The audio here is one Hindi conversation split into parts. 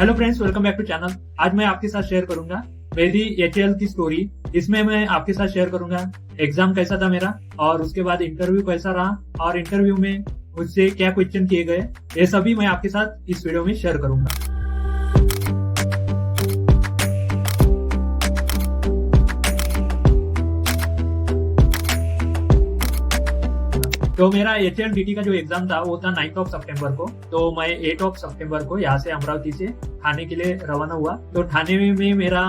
Hello friends, welcome back to channel. आज मैं आपके साथ शेयर करूंगा मेरी एचएएल की स्टोरी। इसमें मैं आपके साथ शेयर करूंगा एग्जाम कैसा था मेरा, और उसके बाद इंटरव्यू कैसा रहा, और इंटरव्यू में मुझसे क्या क्वेश्चन किए गए, ये सभी मैं आपके साथ इस वीडियो में शेयर करूंगा। तो मेरा एचएलडीटी का जो एग्जाम था वो था 9 सितंबर को। तो मैं 8 सितंबर को यहाँ से अमरावती से ठाणे के लिए रवाना हुआ। तो ठाणे में मेरा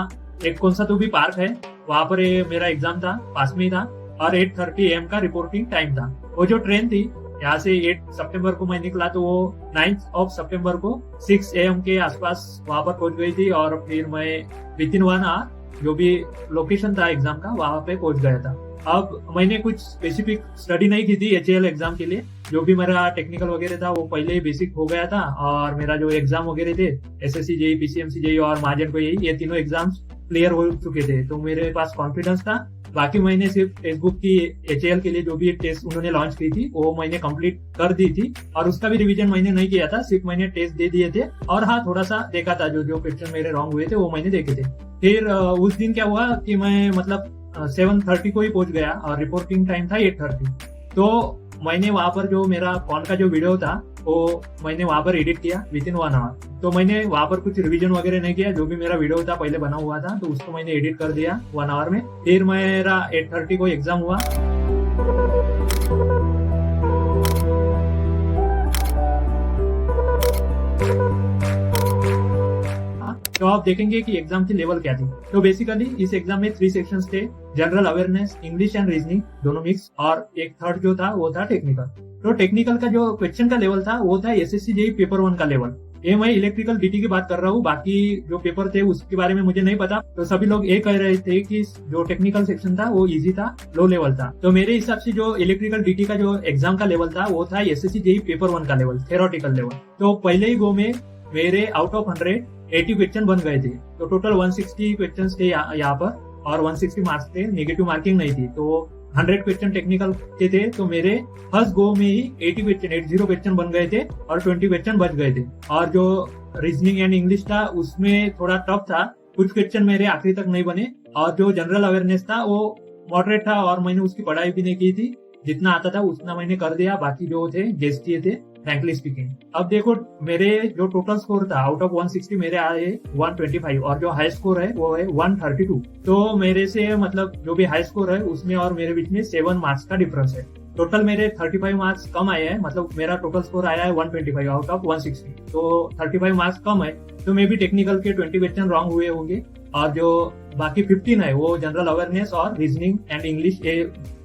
एक कौन सा तो भी पार्क है, वहां पर मेरा एग्जाम था, पास में ही था, और 8:30 AM का रिपोर्टिंग टाइम था। वो जो ट्रेन थी यहाँ से 8 सितंबर को मैं निकला, तो वो 9 सितंबर को 6 AM के आसपास वहां पर पहुंच गई थी, और फिर मैं विद इन 1 आवर जो भी लोकेशन था एग्जाम का वहां पे पहुंच गया था। अब मैंने कुछ स्पेसिफिक स्टडी नहीं की थी एचएएल एग्जाम के लिए। जो भी मेरा टेक्निकल वगैरह था वो पहले ही बेसिक हो गया था, और मेरा जो एग्जाम वगैरह थे एसएससी जेई, पीसीएमसी जेई और महाजन को ये तीनों एग्जाम्स क्लियर हो चुके थे, तो मेरे पास कॉन्फिडेंस था। बाकी मैंने सिर्फ फेसबुक की एचएएल के लिए जो भी टेस्ट उन्होंने लॉन्च की थी वो मैंने कंप्लीट कर दी थी, और उसका भी रिवीजन मैंने नहीं किया था, सिर्फ मैंने टेस्ट दे दिए थे। और हाँ, थोड़ा सा देखा था, जो क्वेश्चन मेरे रॉन्ग हुए थे वो मैंने देखे थे। फिर उस दिन क्या हुआ कि मैं मतलब 7:30 को ही पहुंच गया, और रिपोर्टिंग टाइम था 8:30। तो मैंने वहां पर जो मेरा फोन का जो वीडियो था वो मैंने वहां पर एडिट किया विद इन 1 आवर। तो मैंने वहां पर कुछ रिवीजन वगैरह नहीं किया, जो भी मेरा वीडियो था पहले बना हुआ था तो उसको मैंने एडिट कर दिया 1 आवर में। फिर मेरा 8:30 को एग्जाम हुआ। तो आप देखेंगे कि एग्जाम की लेवल क्या थी। तो बेसिकली इस एग्जाम में 3 सेक्शंस थे, general awareness, English and reasoning दोनों मिक्स, और एक थर्ड जो था वो था टेक्निकल। तो टेक्निकल का जो क्वेश्चन का लेवल था वो था एसएससी जेई पेपर 1 का लेवल। ये मैं इलेक्ट्रिकल डीटी की बात कर रहा हूँ, बाकी जो पेपर थे उसके बारे में मुझे नहीं पता। तो सभी लोग ये कह रहे थे कि जो टेक्निकल सेक्शन था वो इजी था, लो लेवल था। तो मेरे हिसाब से जो इलेक्ट्रिकल डीटी का जो एग्जाम का लेवल था वो था एसएससी जेई पेपर 1 का लेवल, थेरोटिकल लेवल। तो पहले ही गो में मेरे आउट ऑफ 100 80 क्वेश्चन बन गए थे। तो टोटल 160 क्वेश्चन थे यहाँ पर, और 160 मार्क्स थे, नेगेटिव मार्किंग नहीं थी। तो 100 क्वेश्चन टेक्निकल के थे, तो मेरे फर्स्ट गो में ही 80 क्वेश्चन बन गए थे, और 20 क्वेश्चन बच गए थे। और जो रीजनिंग एंड इंग्लिश था उसमें थोड़ा टफ था, कुछ क्वेश्चन मेरे आखिरी तक नहीं बने। और जो जनरल अवेयरनेस था वो मॉडरेट था, और मैंने उसकी पढ़ाई भी नहीं की थी, जितना आता था उतना मैंने कर दिया। बाकी जो थे गेस किए थे, फ्रैंकली स्पीकिंग। अब देखो, मेरे जो टोटल स्कोर था आउट ऑफ 160 मेरे आए 125, और जो हाई स्कोर है वो है 132। तो मेरे से मतलब जो भी हाई स्कोर है उसमें और मेरे बीच में 7 मार्क्स का डिफरेंस है। टोटल मेरे 35 मार्क्स कम आए हैं, मतलब मेरा टोटल स्कोर आया है 125 आउट ऑफ 160। तो 35 मार्क्स कम है। तो मे भी टेक्निकल के 20 क्वेश्चन रॉन्ग हुए होंगे, और जो बाकी 15 है वो जनरल अवेयरनेस और रीजनिंग एंड इंग्लिश,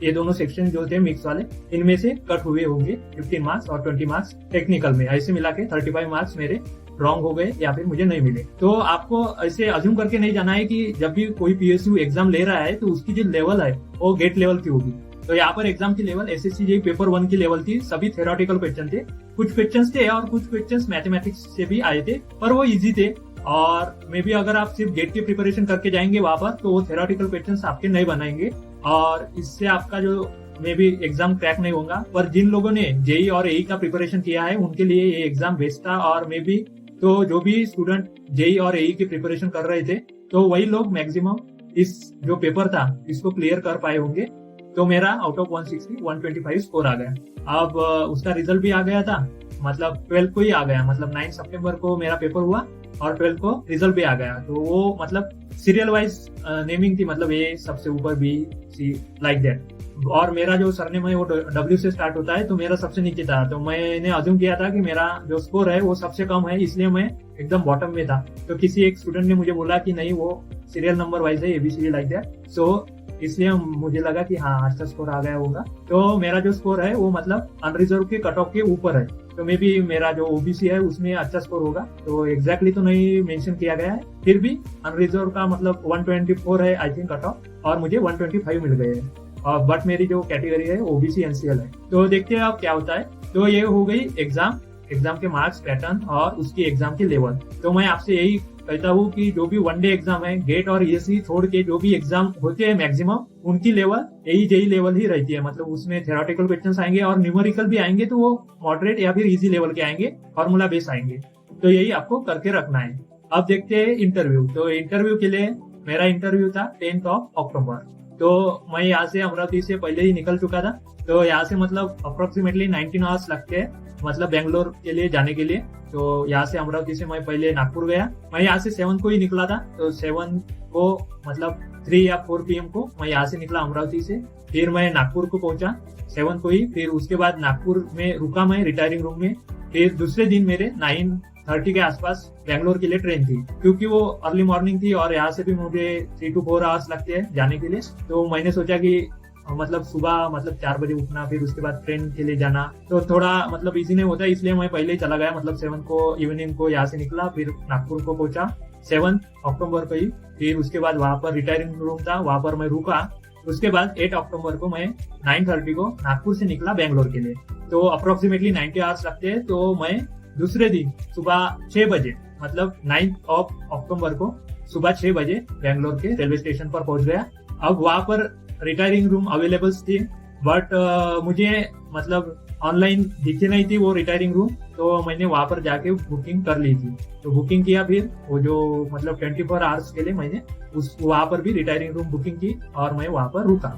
ये दोनों सेक्शन जो थे मिक्स वाले, इनमें से कट हुए होंगे 15 मार्क्स और 20 मार्क्स टेक्निकल में। ऐसे मिला के 35 मार्क्स मेरे रॉन्ग हो गए या फिर मुझे नहीं मिले। तो आपको ऐसे अज्यूम करके नहीं जाना है कि जब भी कोई पीएसयू एग्जाम ले रहा है तो उसकी जो लेवल है वो गेट लेवल की होगी। तो यहाँ पर एग्जाम की लेवल एसएससी जेई पेपर 1 की लेवल थी। सभी थेरोटिकल क्वेश्चन थे, कुछ क्वेश्चन थे और कुछ क्वेश्चन मैथमेटिक्स से भी आए थे, पर वो इजी थे। और मे बी अगर आप सिर्फ गेट की प्रिपरेशन करके जाएंगे वहां पर तो वो थेरोटिकल क्वेश्चंस आपके नहीं बनाएंगे, और इससे आपका जो मे बी एग्जाम क्रैक नहीं होगा। पर जिन लोगों ने जेई और एई का प्रिपरेशन किया है उनके लिए ये एग्जाम बेस्ट था। और मे बी तो जो भी स्टूडेंट जेई और एई की प्रिपरेशन कर रहे थे तो वही लोग मैक्सिमम इस जो पेपर था इसको क्लियर कर पाए होंगे। तो मेरा आउट ऑफ 160 125 स्कोर आ गया। अब उसका रिजल्ट भी आ गया था, मतलब 12 को ही आ गया, मतलब 9 सितंबर को मेरा पेपर हुआ और 12 को रिजल्ट भी आ गया। तो वो मतलब सीरियल वाइज नेमिंग थी, मतलब ए सबसे ऊपर, बी, सी, लाइक दैट। और मेरा जो सरनेम है वो डब्ल्यू से स्टार्ट होता है, तो मेरा सबसे नीचे था। तो मैंने अज्यूम किया था कि मेरा जो स्कोर है वो सबसे कम है, इसलिए मैं एकदम बॉटम में था। तो किसी एक स्टूडेंट ने मुझे बोला कि नहीं, वो सीरियल नंबर वाइज है, एबीसीडी लाइक दैट। सो इसलिए मुझे लगा कि हाँ, अच्छा स्कोर आ गया होगा। तो मेरा जो स्कोर है वो मतलब अनरिजर्व के कट ऑफ के ऊपर है, तो मे बी मेरा जो ओबीसी है उसमें अच्छा स्कोर होगा। तो एग्जैक्टली तो नहीं मेंशन किया गया है, फिर भी अनरिजर्व का मतलब 124 है आई थिंक कट ऑफ, और मुझे 125 मिल गए हैं। और बट मेरी जो कैटेगरी है ओबीसी एनसीएल है। तो देखते हैं अब क्या होता है। तो ये हो गई एग्जाम के मार्क्स पैटर्न और उसकी एग्जाम की लेवल। तो मैं आपसे यही कहता हूँ कि जो भी वनडे एग्जाम है, गेट और ईएससी छोड़ के जो भी एग्जाम होते हैं मैक्सिमम, उनकी लेवल यही जेई लेवल ही रहती है। मतलब उसमें थेरोटिकल क्वेश्चंस आएंगे और न्यूमेरिकल भी आएंगे, तो वो मॉडरेट या फिर इजी लेवल के आएंगे, फॉर्मूला बेस आएंगे। तो यही आपको करके रखना है। अब देखते हैं इंटरव्यू। तो इंटरव्यू के लिए मेरा इंटरव्यू था 10th अक्टूबर। तो मैं यहाँ से अमरावती से पहले ही निकल चुका था। तो यहाँ से मतलब अप्रोक्सीमेटली 19 आवर्स लगते हैं, मतलब बेंगलोर के लिए जाने के लिए। तो यहाँ से अमरावती से मैं पहले नागपुर गया। मैं यहाँ से 7 को ही निकला था। तो 7 को मतलब 3 या 4 PM को मैं यहाँ से निकला अमरावती से। फिर मैं नागपुर को पहुंचा 7 को ही। फिर उसके बाद नागपुर में रुका मैं रिटायरिंग रूम में। फिर दूसरे दिन मेरे 9:30 के आसपास बेंगलोर के लिए ट्रेन थी, क्योंकि वो अर्ली मॉर्निंग थी और यहाँ से भी मुझे 3 to 4 आवर्स लगते हैं जाने के लिए। तो मैंने सोचा कि मतलब सुबह मतलब 4 बजे उठना, फिर उसके बाद ट्रेन के लिए जाना तो थोड़ा मतलब इजी नहीं होता, इसलिए मैं पहले ही चला गया। मतलब 7 को इवनिंग को यहाँ से निकला, फिर नागपुर को पहुंचा 7 अक्टूबर को ही। फिर उसके बाद वहां पर रिटायरिंग रूम था, वहां पर मैं रुका। उसके बाद 8 अक्टूबर को मैं 9:30 को नागपुर से निकला बेंगलोर के लिए। तो अप्रोक्सीमेटली 90 आवर्स लगते हैं। तो मैं दूसरे दिन सुबह 6 बजे मतलब 9th अक्टूबर को सुबह 6 बजे बेंगलोर के रेलवे स्टेशन पर पहुंच गया। अब वहां पर रिटायरिंग रूम अवेलेबल थी, बट मुझे मतलब ऑनलाइन दिखी नहीं थी वो रिटायरिंग रूम। तो मैंने वहां पर जाके बुकिंग कर ली थी। तो बुकिंग किया, फिर वो जो मतलब 24 आवर्स के लिए मैंने उस वहां पर भी रिटायरिंग रूम बुकिंग की और मैं वहां पर रुका।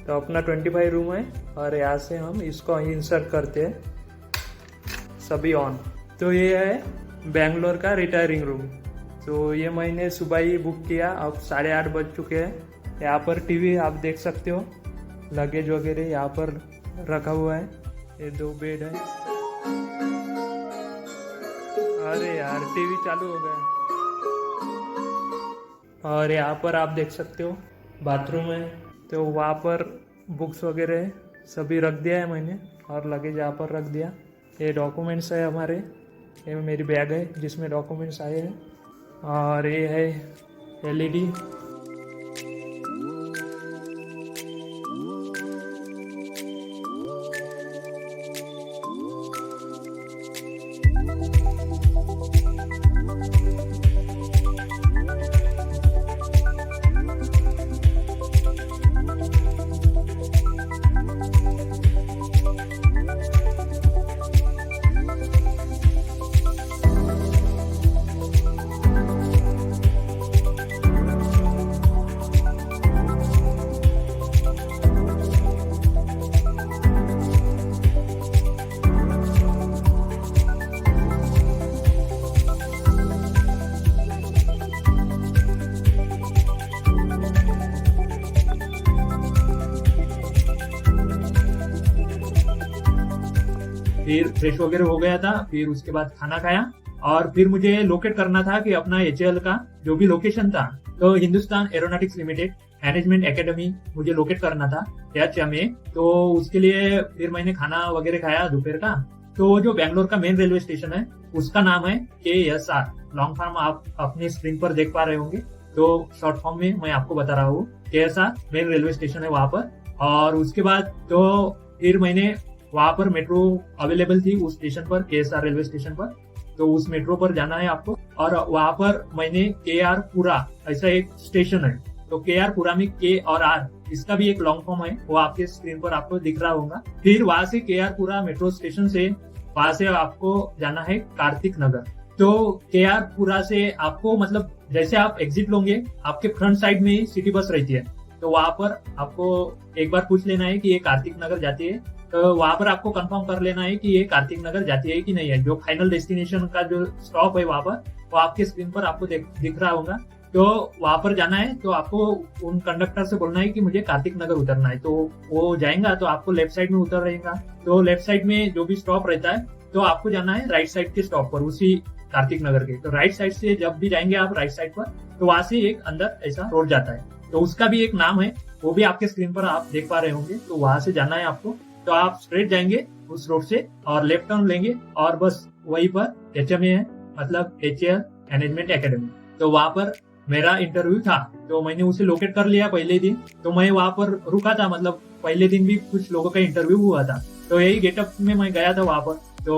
तो अपना 25 रूम है और यहाँ से हम इसको इंसर्ट करते हैं, सभी ऑन। तो ये है बेंगलोर का रिटायरिंग रूम। तो ये मैंने सुबह ही बुक किया, अब 8:30 बज चुके हैं। यहाँ पर टीवी आप देख सकते हो, लगेज वगैरह यहाँ पर रखा हुआ है। ये 2 बेड है। अरे यार टीवी चालू हो गया। और यहाँ पर आप देख सकते हो बाथरूम है। तो वहाँ पर बुक्स वगैरह सभी रख दिया है मैंने और लगेज यहाँ पर रख दिया। ये डॉक्यूमेंट्स है हमारे, ये मेरी बैग है जिसमें डॉक्यूमेंट्स आए हैं। और ये है LED। फिर फ्रेश वगैरह हो गया था। फिर उसके बाद खाना खाया और फिर मुझे लोकेट करना था कि अपना HAL का जो भी लोकेशन था, तो Hindustan aeronautics limited management academy मुझे लोकेट करना था त्याचा में। तो उसके लिए फिर मैंने खाना वगैरह खाया दोपहर का। तो जो बेंगलोर का मेन रेलवे स्टेशन है उसका नाम है KSR। लॉन्ग फॉर्म आप अपने स्क्रीन पर देख पा रहे होंगे, तो शॉर्ट फॉर्म में मैं आपको बता रहा हूँ। KSR मेन रेलवे स्टेशन है वहां पर। और उसके बाद तो फिर मैंने वहां पर मेट्रो अवेलेबल थी उस स्टेशन पर, KSR रेलवे स्टेशन पर। तो उस मेट्रो पर जाना है आपको। और वहां पर मैंने KR पुरा ऐसा एक स्टेशन है, तो KR पुरा में K और R इसका भी एक लॉन्ग फॉर्म है, वो आपके स्क्रीन पर आपको दिख रहा होगा। फिर वहां से KR पुरा मेट्रो स्टेशन से वहां से आपको जाना है कार्तिक नगर। तो KR पुरा से आपको मतलब जैसे आप एग्जिट लोगे, आपके फ्रंट साइड में ही सिटी बस रहती है। तो वहां पर आपको एक बार पूछ लेना है कि ये कार्तिक नगर जाती है। तो वहां पर आपको कंफर्म कर लेना है कि ये कार्तिक नगर जाती है कि नहीं है। जो फाइनल डेस्टिनेशन का जो स्टॉप है वहां पर, वो आपके स्क्रीन पर आपको दिख रहा होगा। तो वहां पर जाना है तो आपको उन कंडक्टर से बोलना है कि मुझे कार्तिक नगर उतरना है। तो वो जाएगा तो आपको लेफ्ट साइड में उतर रहेगा। तो लेफ्ट साइड में जो भी स्टॉप रहता है तो आपको जाना है राइट साइड के स्टॉप पर, उसी कार्तिक नगर के। तो राइट साइड से जब भी जाएंगे आप राइट साइड पर, तो वहां से एक अंदर ऐसा रोड जाता है। तो उसका भी एक नाम है, वो भी आपके स्क्रीन पर आप देख पा रहे होंगे। तो वहां से जाना है आपको तो आप स्ट्रेट जाएंगे उस रोड से और लेफ्ट टर्न लेंगे और बस वहीं पर HMA है, मतलब HL मैनेजमेंट एकेडमी। तो वहां पर मेरा इंटरव्यू था, तो मैंने उसे लोकेट कर लिया पहले दिन। तो मैं वहां पर रुका था, मतलब पहले दिन भी कुछ लोगों का इंटरव्यू हुआ था, तो यही गेटअप में मैं गया था वहां पर। तो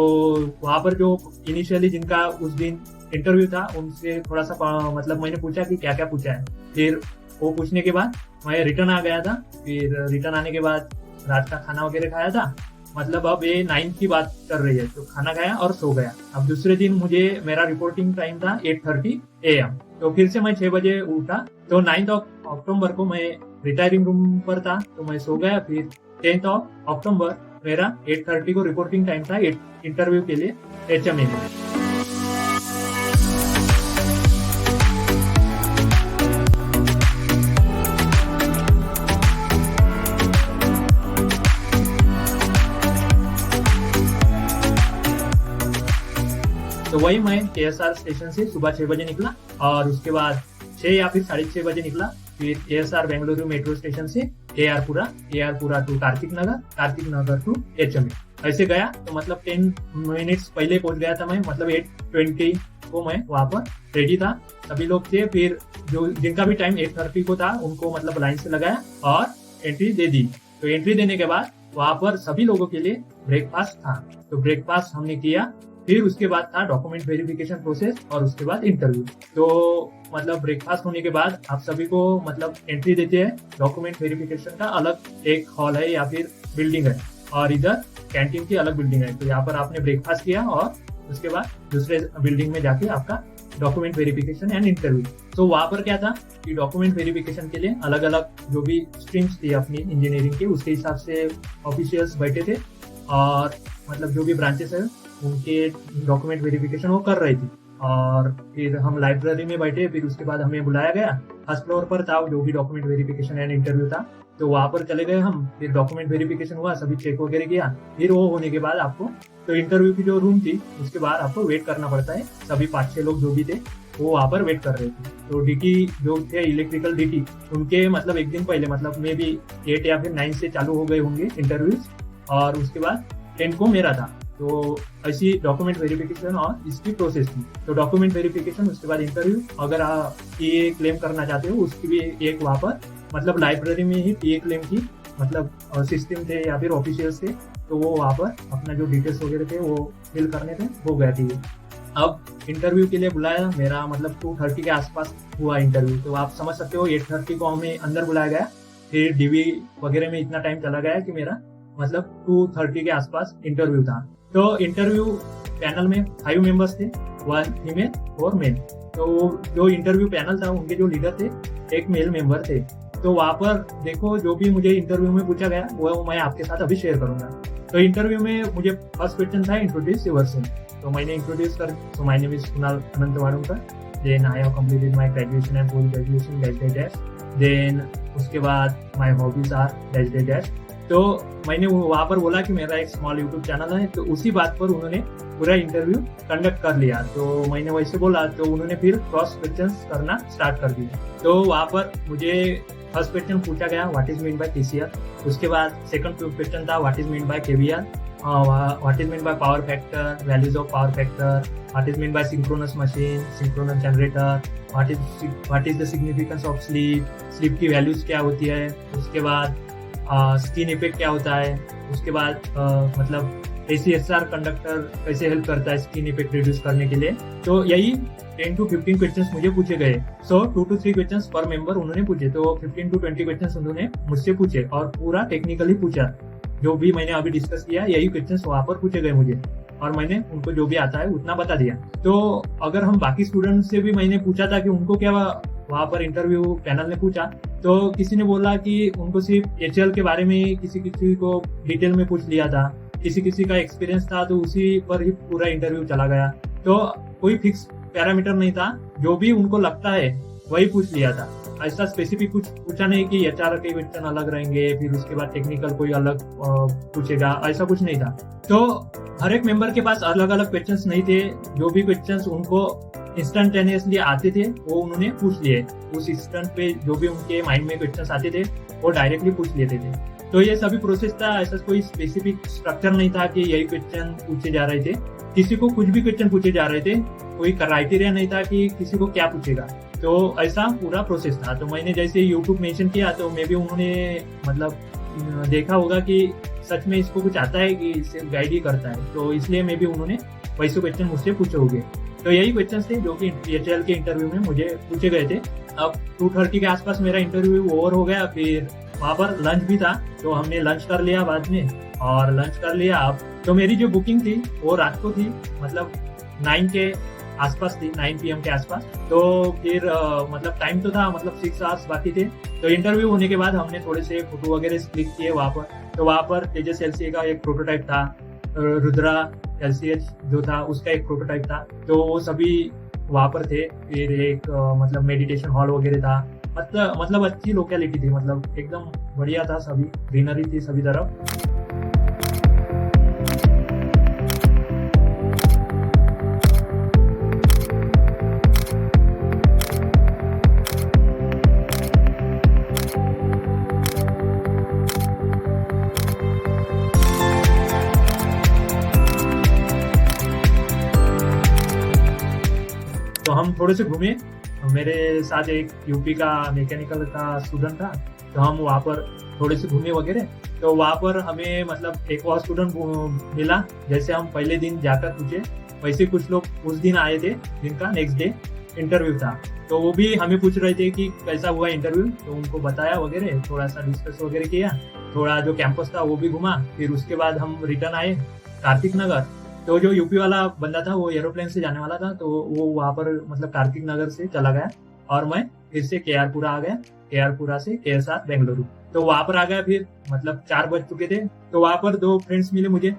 वहां पर जो इनिशियली जिनका उस दिन इंटरव्यू था उनसे थोड़ा सा मतलब मैंने पूछा कि क्या क्या पूछा है। फिर वो पूछने के बाद मैं रिटर्न आ गया था। फिर रिटर्न आने के बाद रात का खाना वगैरह खाया था, मतलब अब ये 9 की बात कर रही है। तो खाना खाया और सो गया। अब दूसरे दिन मेरा रिपोर्टिंग टाइम था 8:30 AM। तो फिर से मैं 6 बजे उठा। तो 9 अक्टूबर को मैं रिटायरिंग रूम पर था, तो मैं सो गया। फिर 10 अक्टूबर मेरा 8:30 को रिपोर्टिंग टाइम था इंटरव्यू के लिए HMA में। तो वही मैं KSR स्टेशन से सुबह 6 बजे निकला और उसके बाद 6 या फिर 6:30 बजे निकला। फिर KSR बेंगलुरु मेट्रो स्टेशन से AR to Karthik Nagar to HMA ऐसे गया। तो मतलब 10 मिनट्स पहले पहुंच गया था मैं, मतलब 8:20 को मैं वहां पर रेडी था। सभी लोग थे। फिर जो जिनका भी टाइम 8:30 को था उनको मतलब लाइन से लगाया और एंट्री दे दी। तो एंट्री देने के बाद वहां पर सभी लोगों के लिए ब्रेकफास्ट था। तो ब्रेकफास्ट हमने किया। फिर उसके बाद था डॉक्यूमेंट वेरिफिकेशन प्रोसेस और उसके बाद इंटरव्यू। तो मतलब ब्रेकफास्ट होने के बाद आप सभी को मतलब एंट्री देते हैं। डॉक्यूमेंट वेरिफिकेशन का अलग एक हॉल है या फिर बिल्डिंग है और इधर कैंटीन की अलग बिल्डिंग है। तो यहाँ पर आपने ब्रेकफास्ट किया और उसके बाद दूसरे बिल्डिंग में जाके आपका डॉक्यूमेंट वेरिफिकेशन एंड इंटरव्यू। तो वहां पर क्या था कि डॉक्यूमेंट वेरिफिकेशन के लिए अलग अलग जो भी स्ट्रीम्स थी अपनी इंजीनियरिंग के, उसके हिसाब से ऑफिशियल्स बैठे थे और मतलब जो भी ब्रांचेस है उनके डॉक्यूमेंट वेरिफिकेशन वो कर रही थी। और फिर हम लाइब्रेरी में बैठे। फिर उसके बाद हमें बुलाया गया। फर्स्ट फ्लोर पर था जो भी डॉक्यूमेंट वेरिफिकेशन एंड इंटरव्यू था। तो वहां पर चले गए हम। फिर डॉक्यूमेंट वेरिफिकेशन हुआ, सभी चेक वगैरह किया। फिर वो होने के बाद आपको तो इंटरव्यू की जो रूम थी उसके बाद आपको वेट करना पड़ता है। सभी 5-6 लोग जो भी थे वो वहां पर वेट कर रहे थे। तो DT जो थे इलेक्ट्रिकल DT उनके मतलब एक दिन पहले मतलब मे बी 8 या फिर 9 से चालू हो गए होंगे इंटरव्यूज और उसके बाद 10 को मेरा था। तो ऐसी डॉक्यूमेंट वेरिफिकेशन और इसकी प्रोसेस थी। तो डॉक्यूमेंट वेरिफिकेशन उसके बाद इंटरव्यू। अगर आप TA क्लेम करना चाहते हो उसकी भी एक वहां पर मतलब लाइब्रेरी में ही TA क्लेम की मतलब सिस्टम थे या फिर ऑफिशियल्स थे। तो वो वहां पर अपना जो डिटेल्स वगैरह थे वो फिल करने थे, हो गया TA। अब इंटरव्यू के लिए बुलाया। मेरा मतलब 2:30 के आसपास हुआ इंटरव्यू। तो आप समझ सकते हो 8:30 को हमें अंदर बुलाया गया। फिर DV वगैरह में इतना टाइम चला गया कि मेरा मतलब 2:30 के आसपास इंटरव्यू था। तो इंटरव्यू पैनल में 5 मेंबर्स थे, 1 फीमेल और मेल। तो जो इंटरव्यू पैनल था उनके जो लीडर थे एक मेल मेंबर थे। तो वहां पर देखो जो भी मुझे इंटरव्यू में पूछा गया वो मैं आपके साथ अभी शेयर करूंगा। तो इंटरव्यू में मुझे फर्स्ट क्वेश्चन था इंट्रोड्यूस योरसेल्फ। तो मैंने इंट्रोड्यूस कर so my name is Kunal Anantwadkar, then I have completed my graduation and post graduation dash. देन उसके बाद माय हॉबीज आर डैश। तो मैंने वहां पर बोला कि मेरा एक स्मॉल यूट्यूब चैनल है। तो उसी बात पर उन्होंने पूरा इंटरव्यू कंडक्ट कर लिया। तो मैंने वैसे बोला तो उन्होंने फिर क्रॉस क्वेश्चंस करना स्टार्ट कर दिया। तो वहां पर मुझे फर्स्ट क्वेश्चन पूछा गया what is mean by KCL। उसके बाद सेकंड क्वेश्चन था what is mean by KVR, what is mean by power factor, values of power factor, what is mean by synchronous machine, synchronous generator, what is the significance of sleep की वैल्यूज क्या होती है। उसके बाद स्किन इफेक्ट क्या होता है। उसके बाद मतलब ACSR कंडक्टर कैसे हेल्प करता है स्किन इफेक्ट रिड्यूस करने के लिए। तो यही 10 to 15 क्वेश्चंस मुझे पूछे गए। 2 to 3 क्वेश्चंस पर मेंबर उन्होंने पूछे। तो 15 to 20 क्वेश्चंस उन्होंने मुझसे पूछे और पूरा टेक्निकली पूछा। जो भी मैंने अभी डिस्कस किया यही क्वेश्चंस वहां पर पूछे गए मुझे और मैंने उनको जो भी आता है उतना बता दिया। तो अगर हम बाकी स्टूडेंट से भी मैंने पूछा था कि उनको क्या वहां पर इंटरव्यू पैनल ने पूछा, तो किसी ने बोला कि उनको सिर्फ HL के बारे में किसी को डिटेल में पूछ लिया था, किसी का एक्सपीरियंस था तो उसी पर ही पूरा इंटरव्यू चला गया। तो कोई फिक्स पैरामीटर नहीं था, जो भी उनको लगता है वही पूछ लिया था। ऐसा स्पेसिफिक कुछ पूछा नहीं कि HR के क्वेश्चन अलग रहेंगे फिर उसके बाद टेक्निकल कोई अलग पूछेगा, ऐसा कुछ नहीं था। तो हर एक मेंबर के पास अलग अलग क्वेश्चंस नहीं थे। जो भी क्वेश्चंस उनको इंस्टेंटेनियसली आते थे वो उन्होंने पूछ लिए। उस इंस्टेंट पे जो भी उनके माइंड में क्वेश्चंस आते थे वो डायरेक्टली पूछ लेते थे। तो ये सभी प्रोसेस था, ऐसा कोई स्पेसिफिक स्ट्रक्चर नहीं था कि यही क्वेश्चन पूछे जा रहे थे, किसी को कुछ भी क्वेश्चन पूछे जा रहे थे, कोई क्राइटेरिया नहीं था कि किसी को क्या पूछेगा। तो ऐसा पूरा प्रोसेस था। तो मैंने जैसे यूट्यूब मेंशन किया तो मे बी उन्होंने मतलब देखा होगा कि सच में इसको कुछ आता है कि सिर्फ गाइड ही करता है, तो इसलिए मे बी उन्होंने वैसे क्वेश्चन मुझसे पूछे होंगे। तो यही क्वेश्चन थे जो कि HL के इंटरव्यू में मुझे पूछे गए थे। अब 2:30 के आसपास मेरा इंटरव्यू ओवर हो गया, फिर वहाँ पर लंच भी था, तो हमने लंच कर लिया बाद में, और लंच कर लिया। अब तो मेरी जो बुकिंग थी वो रात को थी, मतलब 9 के आसपास थी, 9 PM के आसपास। तो फिर मतलब टाइम तो था, मतलब 6 आवर्स बाकी थे। तो इंटरव्यू होने के बाद हमने थोड़े से फोटो वगैरह क्लिक किए वहाँ पर। तो वहाँ पर तेजस LCA का एक प्रोटोटाइप था, रुद्रा LCH जो था उसका एक प्रोटोटाइप था, तो वो सभी वहाँ पर थे। फिर एक मतलब मेडिटेशन हॉल वगैरह था, मतलब अच्छी लोकेलिटी थी, मतलब एकदम बढ़िया था, सभी ग्रीनरी थी सभी तरफ। तो हम थोड़े से घूमे, मेरे साथ एक यूपी का मैकेनिकल का स्टूडेंट था, तो हम वहाँ पर थोड़े से घूमे वगैरह। तो वहाँ पर हमें मतलब एक और स्टूडेंट मिला, जैसे हम पहले दिन जाकर पूछे वैसे कुछ लोग उस दिन आए थे जिनका नेक्स्ट डे इंटरव्यू था। तो वो भी हमें पूछ रहे थे कि कैसा हुआ इंटरव्यू, तो उनको बताया वगैरह, थोड़ा सा डिस्कस वगैरह किया, थोड़ा जो कैंपस था वो भी घुमा। फिर उसके बाद हम रिटर्न आए कार्तिक नगर। तो जो यूपी वाला बंदा था वो एरोप्लेन से जाने वाला था, तो वो वहां पर मतलब कार्तिक नगर से चला गया और मैं फिर से KRपुरा आ गया, KRपुरा से KSR बेंगलुरु। तो वहां पर आ गया, फिर मतलब 4 बज चुके थे। तो वहां पर 2 फ्रेंड्स मिले मुझे,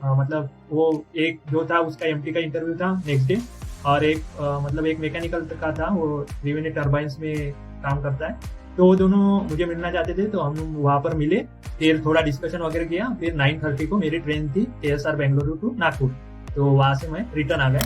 मतलब वो एक जो था उसका MT का इंटरव्यू था नेक्स्ट डे, और एक मतलब एक मैकेनिकल का था, वो रिवेन्यू टर्बाइंस में काम करता है। तो वो दोनों मुझे मिलना चाहते थे, तो हम वहां पर मिले, फिर थोड़ा डिस्कशन वगैरह किया। फिर 9:30 को मेरी ट्रेन थी KSR बेंगलुरु टू नागपुर, तो वहां से मैं रिटर्न आ गया।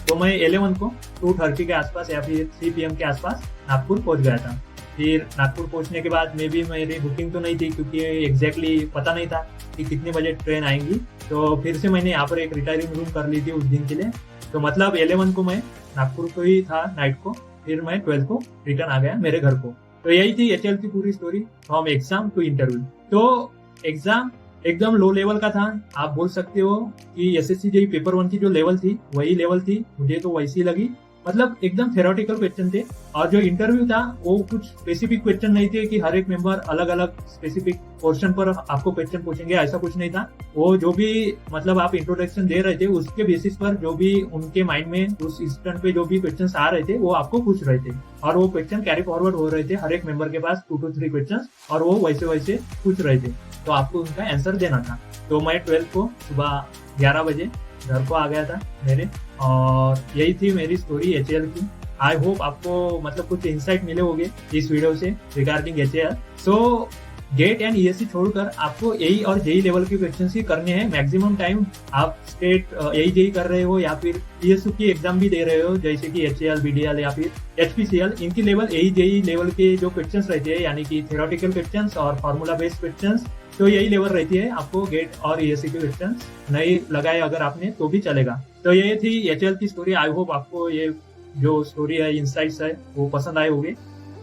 तो मैं 11 को 2:30 के आसपास या फिर 3 PM के आसपास नागपुर पहुंच गया था। फिर नागपुर पहुंचने के बाद में भी मेरी बुकिंग तो नहीं थी, क्योंकि एग्जैक्टली पता नहीं था कि कितने बजे ट्रेन आएंगी। तो फिर से मैंने यहाँ पर एक रिटायरिंग रूम कर ली थी उस दिन के लिए। तो मतलब 11 को मैं नागपुर को ही था नाइट को, फिर मैं 12 को रिटर्न आ गया मेरे घर को। तो यही थी HL की पूरी story from exam to interview. तो एग्जाम एकदम लो लेवल का था, आप बोल सकते हो कि SSC JEE पेपर 1 की जो लेवल थी वही लेवल थी, मुझे तो वैसी लगी। मतलब एकदम थ्योरेटिकल क्वेश्चन थे, और जो इंटरव्यू था वो कुछ स्पेसिफिक क्वेश्चन नहीं थे कि हर एक मेंबर अलग अलग स्पेसिफिक पोर्शन पर आपको क्वेश्चन पूछेंगे, ऐसा कुछ नहीं था। वो जो भी मतलब आप इंट्रोडक्शन दे रहे थे उसके बेसिस पर जो भी उनके माइंड में उस इंस्टेंट पे जो भी क्वेश्चन आ रहे थे वो आपको पूछ रहे थे, और वो क्वेश्चन कैरी फॉरवर्ड हो रहे थे हर एक मेंबर के पास 2 to 3 क्वेश्चन, और वो वैसे वैसे पूछ रहे थे, तो आपको उनका आंसर देना था। तो मैं 12 को सुबह 11 बजे घर को आ गया था मेरे, और यही थी मेरी स्टोरी HL की। आई होप आपको मतलब कुछ इंसाइट मिले होंगे इस वीडियो से regarding HL। So gate and ESC छोड़कर आपको AE और JEE लेवल के क्वेश्चन ही करने हैं मैक्सिमम टाइम। आप स्टेट AE JEE कर रहे हो या फिर PSU की एग्जाम भी दे रहे हो, जैसे कि HAL, BDL या फिर HPCL, इनकी लेवल AE JEE लेवल के जो क्वेश्चंस रहते हैं, यानी कि थ्योरेटिकल क्वेश्चंस और फॉर्मूला बेस्ड क्वेश्चंस, तो यही लेवल रहती है। आपको गेट और ESC के क्वेश्चंस नहीं लगाए अगर आपने तो भी चलेगा। तो ये थी HL की स्टोरी। आई होप आपको ये जो स्टोरी है, इंसाइट्स है, वो पसंद आए होंगे।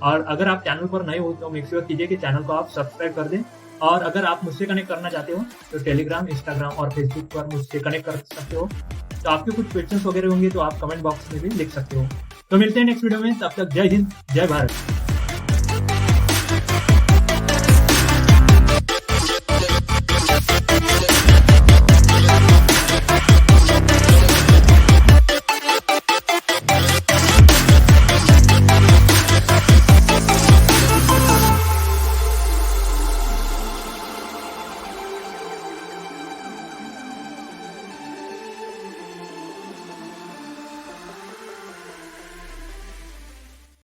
और अगर आप चैनल पर नए हो तो मेक श्योर कीजिए कि चैनल को आप सब्सक्राइब कर दें। और अगर आप मुझसे कनेक्ट करना चाहते हो तो टेलीग्राम, इंस्टाग्राम और फेसबुक पर मुझसे कनेक्ट कर सकते हो। तो आपके कुछ क्वेश्चंस वगैरह होंगे तो आप कमेंट बॉक्स में भी लिख सकते हो। तो मिलते हैं नेक्स्ट वीडियो में, तब तक जय हिंद, जय भारत।